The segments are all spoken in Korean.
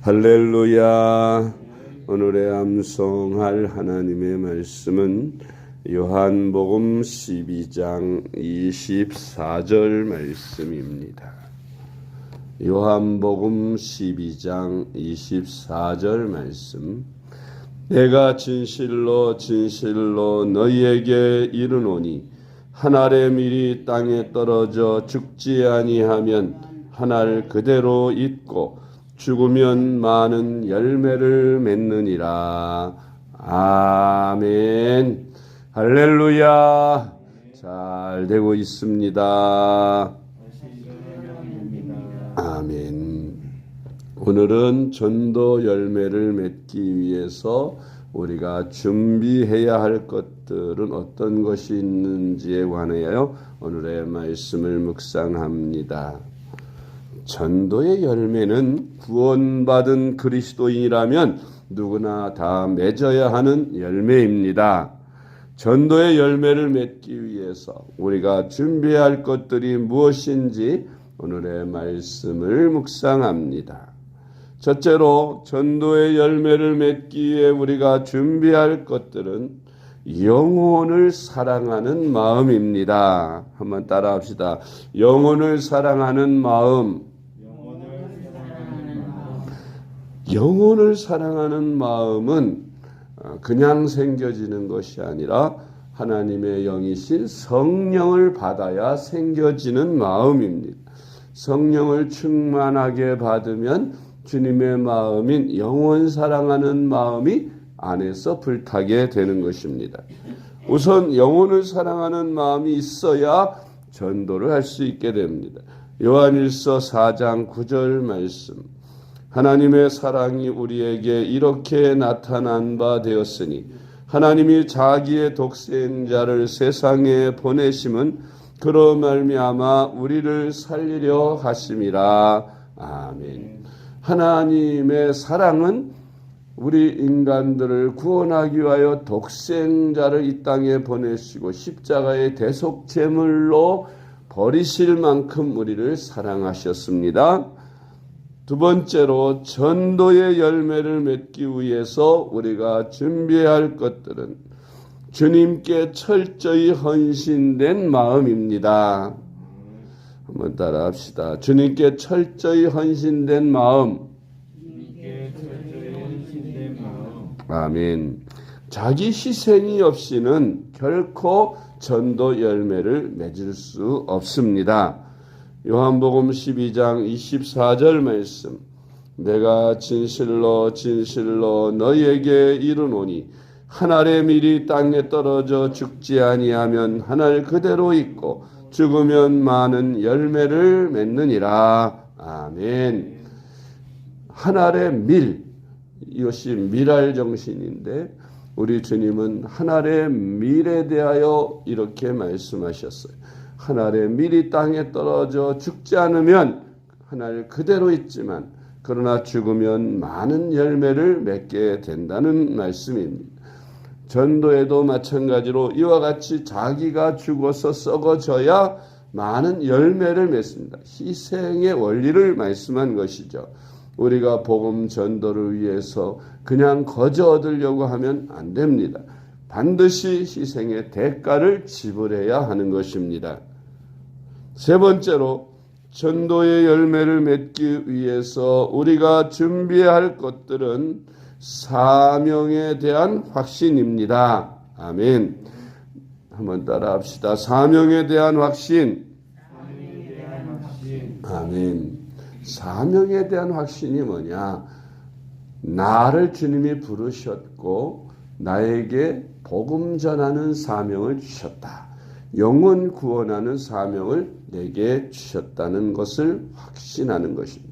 할렐루야. 오늘의 암송할 하나님의 말씀은 요한복음 12장 24절 말씀입니다. 요한복음 12장 24절 말씀. 내가 진실로 진실로 너희에게 이르노니 한 알의 밀이 땅에 떨어져 죽지 아니하면 한 알 그대로 있고 죽으면 많은 열매를 맺느니라. 아멘. 할렐루야. 잘 되고 있습니다. 아멘. 오늘은 전도 열매를 맺기 위해서 우리가 준비해야 할 것들은 어떤 것이 있는지에 관하여 오늘의 말씀을 묵상합니다. 전도의 열매는 구원받은 그리스도인이라면 누구나 다 맺어야 하는 열매입니다. 전도의 열매를 맺기 위해서 우리가 준비해야 할 것들이 무엇인지 오늘의 말씀을 묵상합니다. 첫째로 전도의 열매를 맺기 위해 우리가 준비할 것들은 영혼을 사랑하는 마음입니다. 한번 따라합시다. 영혼을 사랑하는 마음. 영혼을 사랑하는 마음은 그냥 생겨지는 것이 아니라 하나님의 영이신 성령을 받아야 생겨지는 마음입니다. 성령을 충만하게 받으면 주님의 마음인 영혼 사랑하는 마음이 안에서 불타게 되는 것입니다. 우선 영혼을 사랑하는 마음이 있어야 전도를 할 수 있게 됩니다. 요한일서 4장 9절 말씀. 하나님의 사랑이 우리에게 이렇게 나타난 바 되었으니 하나님이 자기의 독생자를 세상에 보내심은 그로 말미암아 우리를 살리려 하심이라. 아멘. 하나님의 사랑은 우리 인간들을 구원하기 위하여 독생자를 이 땅에 보내시고 십자가의 대속제물로 버리실 만큼 우리를 사랑하셨습니다. 두 번째로 전도의 열매를 맺기 위해서 우리가 준비해야 할 것들은 주님께 철저히 헌신된 마음입니다. 한번 따라합시다. 주님께 철저히 헌신된 마음. 아멘. 자기 희생이 없이는 결코 전도 열매를 맺을 수 없습니다. 요한복음 12장 24절 말씀. 내가 진실로 진실로 너희에게 이르노니 한 알의 밀이 땅에 떨어져 죽지 아니하면 한 알 그대로 있고 죽으면 많은 열매를 맺느니라. 아멘. 한 알의 밀, 이것이 밀알 정신인데 우리 주님은 한 알의 밀에 대하여 이렇게 말씀하셨어요. 한 알의 밀이 땅에 떨어져 죽지 않으면 한 알 그대로 있지만 그러나 죽으면 많은 열매를 맺게 된다는 말씀입니다. 전도에도 마찬가지로 이와 같이 자기가 죽어서 썩어져야 많은 열매를 맺습니다. 희생의 원리를 말씀한 것이죠. 우리가 복음 전도를 위해서 그냥 거저 얻으려고 하면 안 됩니다. 반드시 희생의 대가를 지불해야 하는 것입니다. 세 번째로 전도의 열매를 맺기 위해서 우리가 준비해야 할 것들은 사명에 대한 확신입니다. 아멘. 한번 따라합시다. 사명에 대한 확신. 아멘. 사명에 대한 확신이 뭐냐? 나를 주님이 부르셨고 나에게 복음 전하는 사명을 주셨다. 영혼 구원하는 사명을 내게 주셨다는 것을 확신하는 것입니다.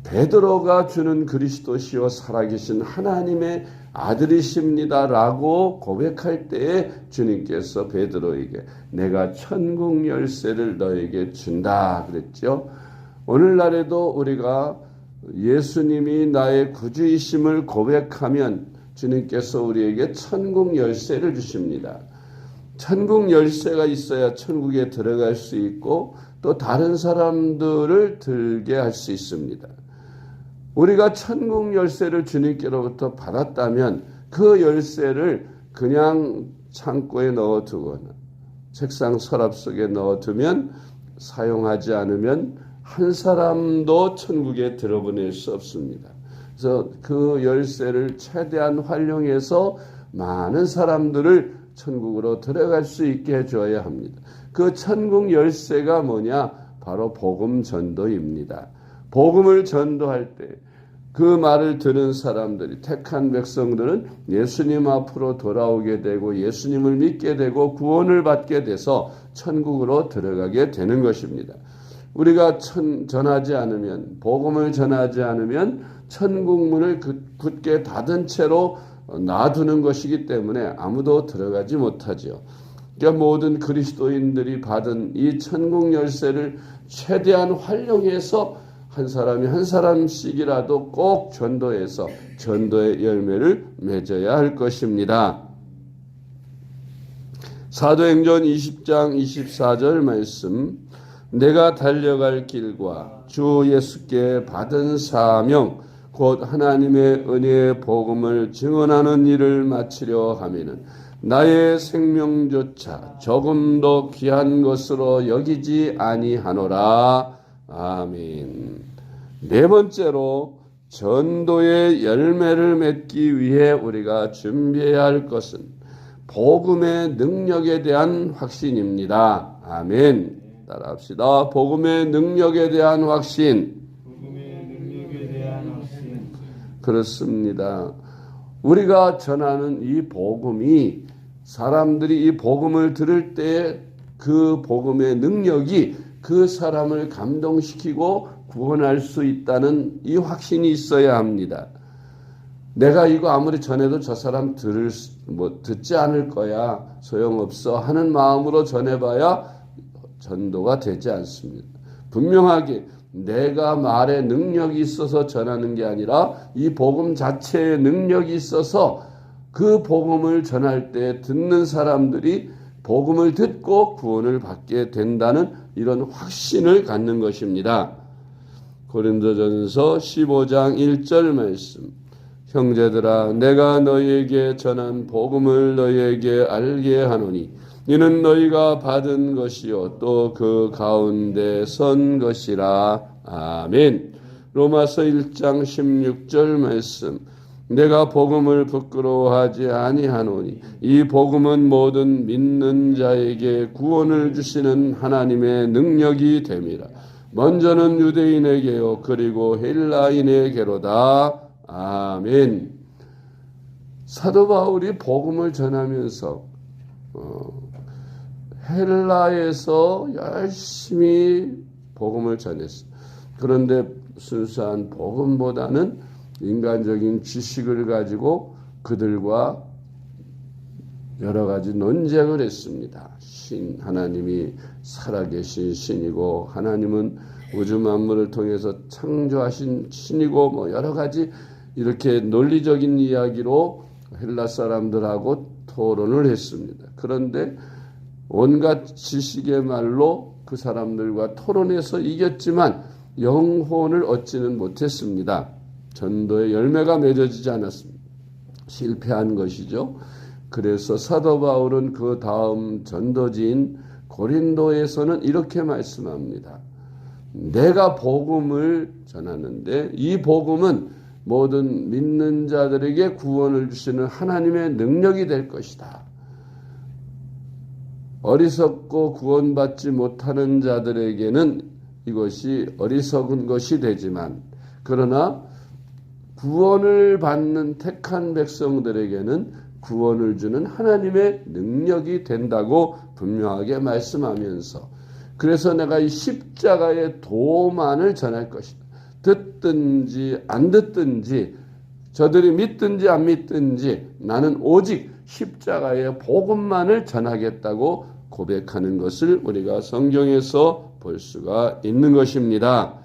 베드로가 주는 그리스도시요 살아계신 하나님의 아들이십니다라고 고백할 때에 주님께서 베드로에게 내가 천국 열쇠를 너에게 준다 그랬죠. 오늘날에도 우리가 예수님이 나의 구주이심을 고백하면 주님께서 우리에게 천국 열쇠를 주십니다. 천국 열쇠가 있어야 천국에 들어갈 수 있고 또 다른 사람들을 들게 할 수 있습니다. 우리가 천국 열쇠를 주님께로부터 받았다면 그 열쇠를 그냥 창고에 넣어두거나 책상 서랍 속에 넣어두면 사용하지 않으면 한 사람도 천국에 들어보낼 수 없습니다. 그래서 그 열쇠를 최대한 활용해서 많은 사람들을 천국으로 들어갈 수 있게 해줘야 합니다. 그 천국 열쇠가 뭐냐? 바로 복음 전도입니다. 복음을 전도할 때 그 말을 들은 사람들이, 택한 백성들은 예수님 앞으로 돌아오게 되고 예수님을 믿게 되고 구원을 받게 돼서 천국으로 들어가게 되는 것입니다. 우리가 전하지 않으면, 복음을 전하지 않으면 천국 문을 굳게 닫은 채로 놔두는 것이기 때문에 아무도 들어가지 못하죠. 그러니까 모든 그리스도인들이 받은 이 천국 열쇠를 최대한 활용해서 한 사람이 한 사람씩이라도 꼭 전도해서 전도의 열매를 맺어야 할 것입니다. 사도행전 20장 24절 말씀, 내가 달려갈 길과 주 예수께 받은 사명 곧 하나님의 은혜의 복음을 증언하는 일을 마치려 하면은 나의 생명조차 조금도 귀한 것으로 여기지 아니하노라. 아멘. 네 번째로 전도의 열매를 맺기 위해 우리가 준비해야 할 것은 복음의 능력에 대한 확신입니다. 아멘. 따라합시다. 복음의 능력에 대한 확신. 그렇습니다. 우리가 전하는 이 복음이 사람들이 이 복음을 들을 때 그 복음의 능력이 그 사람을 감동시키고 구원할 수 있다는 이 확신이 있어야 합니다. 내가 이거 아무리 전해도 저 사람 듣지 않을 거야, 소용없어 하는 마음으로 전해봐야 전도가 되지 않습니다. 분명하게 내가 말에 능력이 있어서 전하는 게 아니라 이 복음 자체에 능력이 있어서 그 복음을 전할 때 듣는 사람들이 복음을 듣고 구원을 받게 된다는 이런 확신을 갖는 것입니다. 고린도전서 15장 1절 말씀, 형제들아 내가 너희에게 전한 복음을 너희에게 알게 하노니 이는 너희가 받은 것이요 또 그 가운데 선 것이라. 아멘. 로마서 1장 16절 말씀, 내가 복음을 부끄러워하지 아니하노니 이 복음은 모든 믿는 자에게 구원을 주시는 하나님의 능력이 됨이라. 먼저는 유대인에게요 그리고 헬라인에게로다. 아멘. 사도 바울이 복음을 전하면서 헬라에서 열심히 복음을 전했어요. 그런데 순수한 복음보다는 인간적인 지식을 가지고 그들과 여러 가지 논쟁을 했습니다. 하나님이 살아계신 신이고 하나님은 우주 만물을 통해서 창조하신 신이고 여러 가지 이렇게 논리적인 이야기로 헬라 사람들하고 토론을 했습니다. 그런데 온갖 지식의 말로 그 사람들과 토론해서 이겼지만 영혼을 얻지는 못했습니다. 전도의 열매가 맺어지지 않았습니다. 실패한 것이죠. 그래서 사도 바울은 그 다음 전도지인 고린도에서는 이렇게 말씀합니다. 내가 복음을 전하는데 이 복음은 모든 믿는 자들에게 구원을 주시는 하나님의 능력이 될 것이다. 어리석고 구원받지 못하는 자들에게는 이것이 어리석은 것이 되지만 그러나 구원을 받는 택한 백성들에게는 구원을 주는 하나님의 능력이 된다고 분명하게 말씀하면서 그래서 내가 이 십자가의 도만을 전할 것이다. 듣든지 안 듣든지 저들이 믿든지 안 믿든지 나는 오직 십자가의 복음만을 전하겠다고 고백하는 것을 우리가 성경에서 볼 수가 있는 것입니다.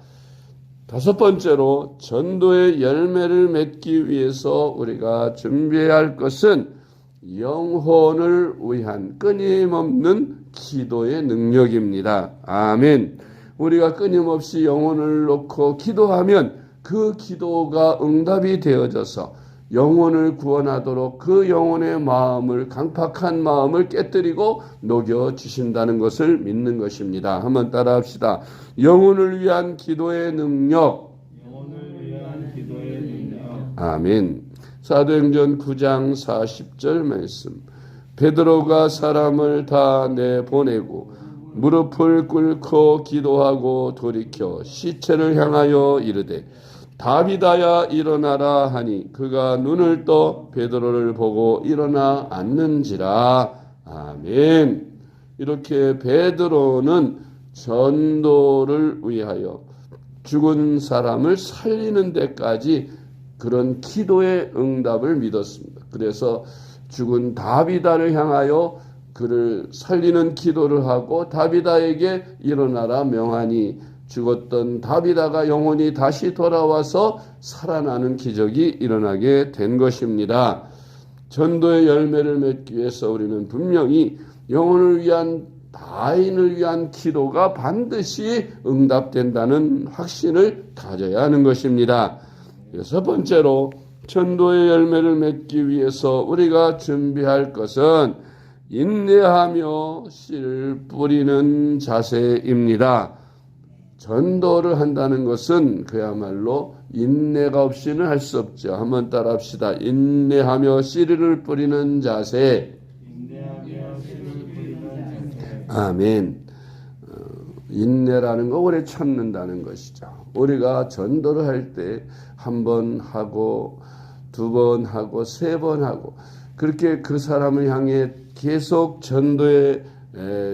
다섯 번째로 전도의 열매를 맺기 위해서 우리가 준비해야 할 것은 영혼을 위한 끊임없는 기도의 능력입니다. 아멘. 우리가 끊임없이 영혼을 놓고 기도하면 그 기도가 응답이 되어져서 영혼을 구원하도록 그 영혼의 마음을, 강팍한 마음을 깨뜨리고 녹여주신다는 것을 믿는 것입니다. 한번 따라합시다. 영혼을 위한 기도의 능력. 아멘. 사도행전 9장 40절 말씀. 베드로가 사람을 다 내보내고 무릎을 꿇고 기도하고 돌이켜 시체를 향하여 이르되 다비다야 일어나라 하니 그가 눈을 떠 베드로를 보고 일어나 앉는지라. 아멘. 이렇게 베드로는 전도를 위하여 죽은 사람을 살리는 데까지 그런 기도의 응답을 믿었습니다. 그래서 죽은 다비다를 향하여 그를 살리는 기도를 하고 다비다에게 일어나라 명하니 죽었던 다비다가 영혼이 다시 돌아와서 살아나는 기적이 일어나게 된 것입니다. 전도의 열매를 맺기 위해서 우리는 분명히 영혼을 위한, 다인을 위한 기도가 반드시 응답된다는 확신을 가져야 하는 것입니다. 첫 번째로 전도의 열매를 맺기 위해서 우리가 준비할 것은 인내하며 씨를 뿌리는 자세입니다. 전도를 한다는 것은 그야말로 인내가 없이는 할 수 없죠. 한번 따라합시다. 인내하며 씨를 뿌리는 자세. 아멘. 인내라는 거 오래 참는다는 것이죠. 우리가 전도를 할 때 한 번 하고 두 번 하고 세 번 하고 그렇게 그 사람을 향해 계속 전도에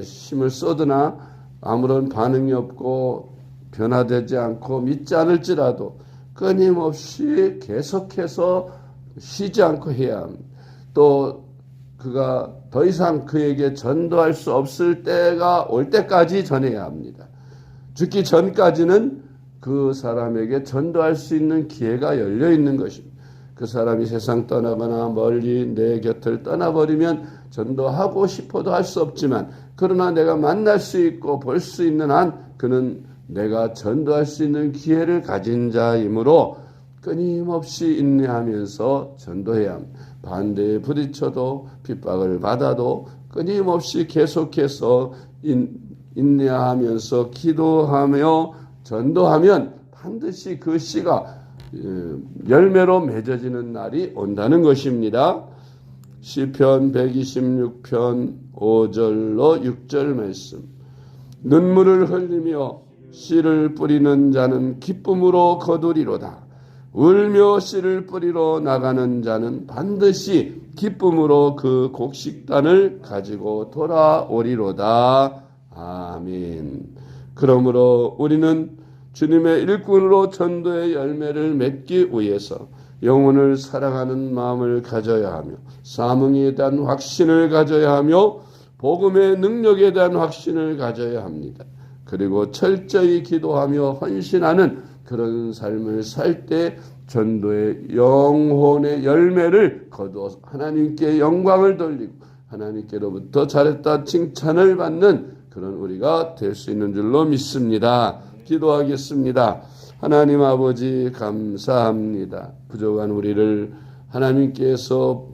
힘을 쏟으나 아무런 반응이 없고 변화되지 않고 믿지 않을지라도 끊임없이 계속해서 쉬지 않고 해야 합니다. 또 그가 더 이상 그에게 전도할 수 없을 때가 올 때까지 전해야 합니다. 죽기 전까지는 그 사람에게 전도할 수 있는 기회가 열려 있는 것입니다. 그 사람이 세상 떠나거나 멀리 내 곁을 떠나버리면 전도하고 싶어도 할 수 없지만 그러나 내가 만날 수 있고 볼 수 있는 한 그는 내가 전도할 수 있는 기회를 가진 자이므로 끊임없이 인내하면서 전도해야 합니다. 반대에 부딪혀도 핍박을 받아도 끊임없이 계속해서 인내하면서 기도하며 전도하면 반드시 그 씨가 열매로 맺어지는 날이 온다는 것입니다. 시편 126편 5절로 6절 말씀. 눈물을 흘리며 씨를 뿌리는 자는 기쁨으로 거두리로다. 울며 씨를 뿌리러 나가는 자는 반드시 기쁨으로 그 곡식단을 가지고 돌아오리로다. 아멘. 그러므로 우리는 주님의 일꾼으로 전도의 열매를 맺기 위해서 영혼을 사랑하는 마음을 가져야 하며 사명에 대한 확신을 가져야 하며 복음의 능력에 대한 확신을 가져야 합니다. 그리고 철저히 기도하며 헌신하는 그런 삶을 살 때 전도의 영혼의 열매를 거두어 하나님께 영광을 돌리고 하나님께로부터 잘했다 칭찬을 받는 그런 우리가 될 수 있는 줄로 믿습니다. 기도하겠습니다. 하나님 아버지 감사합니다. 부족한 우리를 하나님께서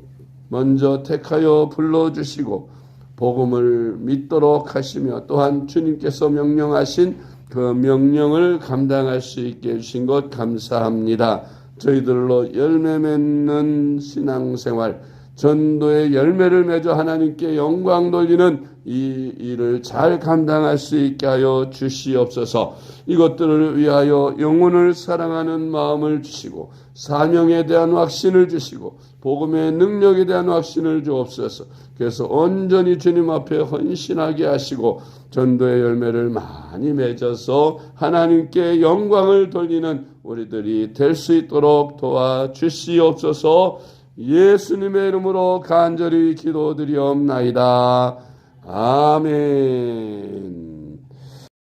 먼저 택하여 불러주시고 복음을 믿도록 하시며 또한 주님께서 명령하신 그 명령을 감당할 수 있게 해주신 것 감사합니다. 저희들로 열매 맺는 신앙생활, 전도의 열매를 맺어 하나님께 영광 돌리는 이 일을 잘 감당할 수 있게 하여 주시옵소서. 이것들을 위하여 영혼을 사랑하는 마음을 주시고 사명에 대한 확신을 주시고 복음의 능력에 대한 확신을 주옵소서. 그래서 온전히 주님 앞에 헌신하게 하시고 전도의 열매를 많이 맺어서 하나님께 영광을 돌리는 우리들이 될 수 있도록 도와주시옵소서. 예수님의 이름으로 간절히 기도드리옵나이다. 아멘.